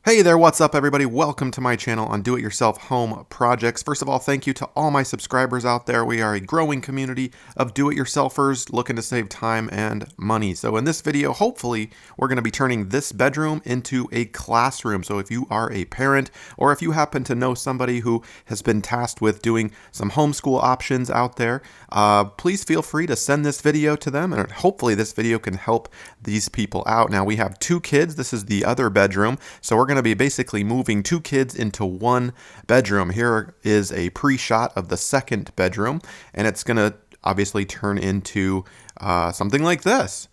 Hey there, what's up everybody? Welcome to my channel on do-it-yourself home projects. First of all, thank you to all my subscribers out there. We are a growing community of do-it-yourselfers looking to save time and money. So in this video, hopefully, we're going to be turning this bedroom into a classroom. So if you are a parent or if you happen to know somebody who has been tasked with doing some homeschool options out there, please feel free to send this video to them, and hopefully this video can help these people out. Now we have two kids. This is the other bedroom. So we're going to be basically moving two kids into one bedroom. Here is a pre-shot of the second bedroom, and it's going to obviously turn into something like this.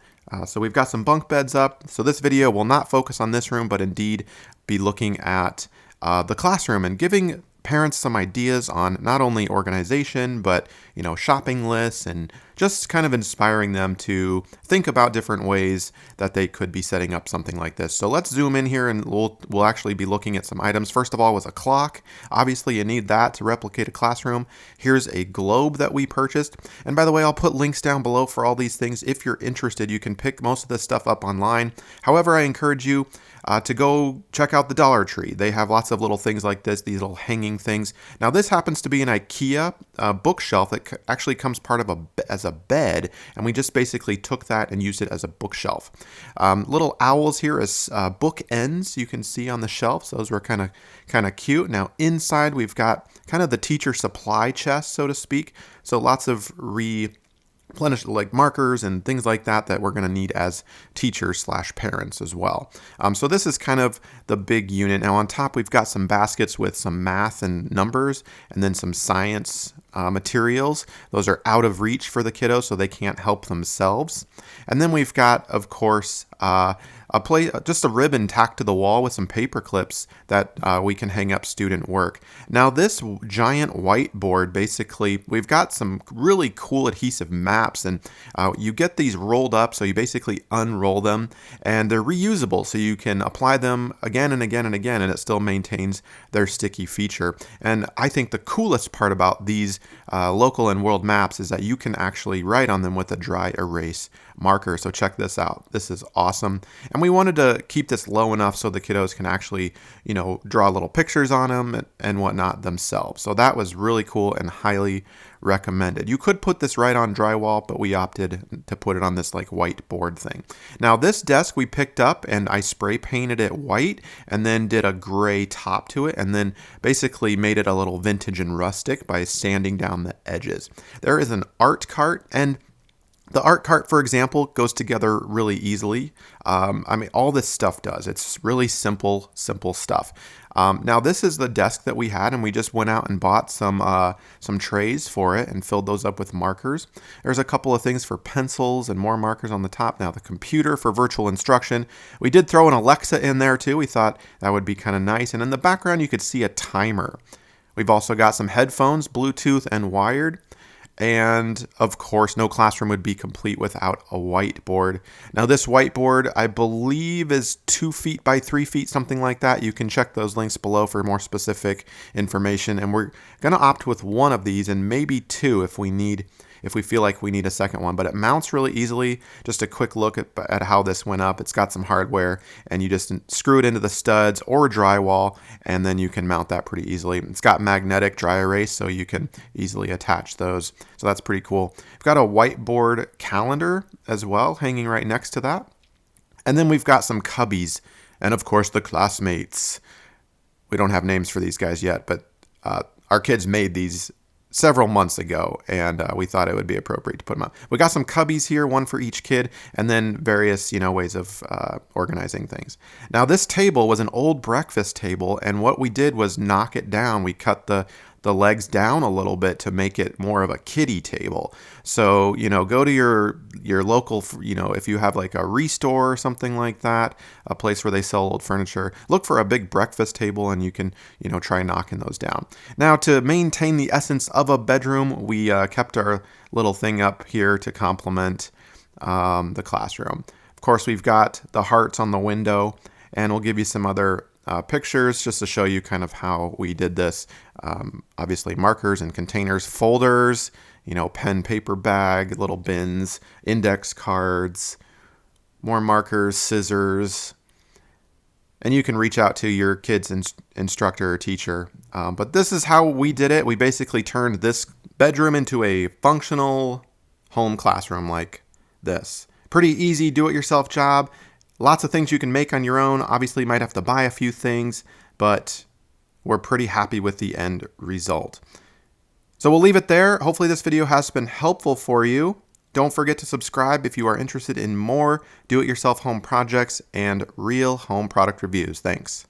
So we've got some bunk beds up. So this video will not focus on this room, but indeed be looking at the classroom and giving parents some ideas on not only organization, but shopping lists, and just kind of inspiring them to think about different ways that they could be setting up something like this. So let's zoom in here, and we'll actually be looking at some items. First of all was a clock. Obviously you need that to replicate a classroom. Here's a globe that we purchased. And by the way, I'll put links down below for all these things. If you're interested, you can pick most of this stuff up online. However, I encourage you to go check out the Dollar Tree. They have lots of little things like this, these little hanging things. Now this happens to be an Ikea bookshelf that actually comes part of as a bed, and we just basically took that and used it as a bookshelf. Little owls here as bookends you can see on the shelves. Those were kind of cute. Now inside we've got kind of the teacher supply chest, so to speak. So lots of replenish like markers and things like that we're going to need as teachers / parents as well. So this is kind of the big unit. Now on top we've got some baskets with some math and numbers, and then some science materials. Those are out of reach for the kiddos, so they can't help themselves. And then we've got, of course, just a ribbon tacked to the wall with some paper clips that we can hang up student work. Now this giant whiteboard, basically, we've got some really cool adhesive maps, and you get these rolled up, so you basically unroll them, and they're reusable, so you can apply them again and again and again, and it still maintains their sticky feature. And I think the coolest part about these local and world maps is that you can actually write on them with a dry erase marker. So check this out. This is awesome. And we wanted to keep this low enough so the kiddos can actually, draw little pictures on them and whatnot themselves. So that was really cool and highly recommended. You could put this right on drywall, but we opted to put it on this like whiteboard thing. Now this desk we picked up, and I spray painted it white and then did a gray top to it, and then basically made it a little vintage and rustic by sanding down the edges. There is an art cart, and the art cart, for example, goes together really easily. All this stuff does. It's really simple stuff. Now this is the desk that we had, and we just went out and bought some trays for it and filled those up with markers. There's a couple of things for pencils and more markers on the top. Now the computer for virtual instruction. We did throw an Alexa in there too. We thought that would be kind of nice. And in the background you could see a timer. We've also got some headphones, Bluetooth and wired. And of course, no classroom would be complete without a whiteboard. Now this whiteboard, I believe, is 2 feet by 3 feet, something like that. You can check those links below for more specific information. And we're going to opt with one of these, and maybe two if we feel like we need a second one. But it mounts really easily. Just a quick look at how this went up. It's got some hardware, and you just screw it into the studs or drywall, and then you can mount that pretty easily. It's got magnetic dry erase, so you can easily attach those. So that's pretty cool. We've got a whiteboard calendar as well hanging right next to that. And then we've got some cubbies, and of course the classmates. We don't have names for these guys yet, but our kids made these several months ago, and we thought it would be appropriate to put them up. We got some cubbies here, one for each kid, and then various ways of organizing things. Now this table was an old breakfast table, and what we did was knock it down. We cut the legs down a little bit to make it more of a kiddie table. So go to your local, if you have like a restore or something like that, a place where they sell old furniture, look for a big breakfast table, and you can try knocking those down. Now to maintain the essence of a bedroom, we kept our little thing up here to complement the classroom. Of course, we've got the hearts on the window, and we'll give you some other pictures just to show you kind of how we did this. Obviously markers and containers, folders, pen, paper bag, little bins, index cards, more markers, scissors, And you can reach out to your kid's instructor or teacher. But this is how we did it. We basically turned this bedroom into a functional home classroom like this. Pretty easy do-it-yourself job. Lots of things you can make on your own. Obviously, you might have to buy a few things, but we're pretty happy with the end result. So we'll leave it there. Hopefully this video has been helpful for you. Don't forget to subscribe if you are interested in more do-it-yourself home projects and real home product reviews. Thanks.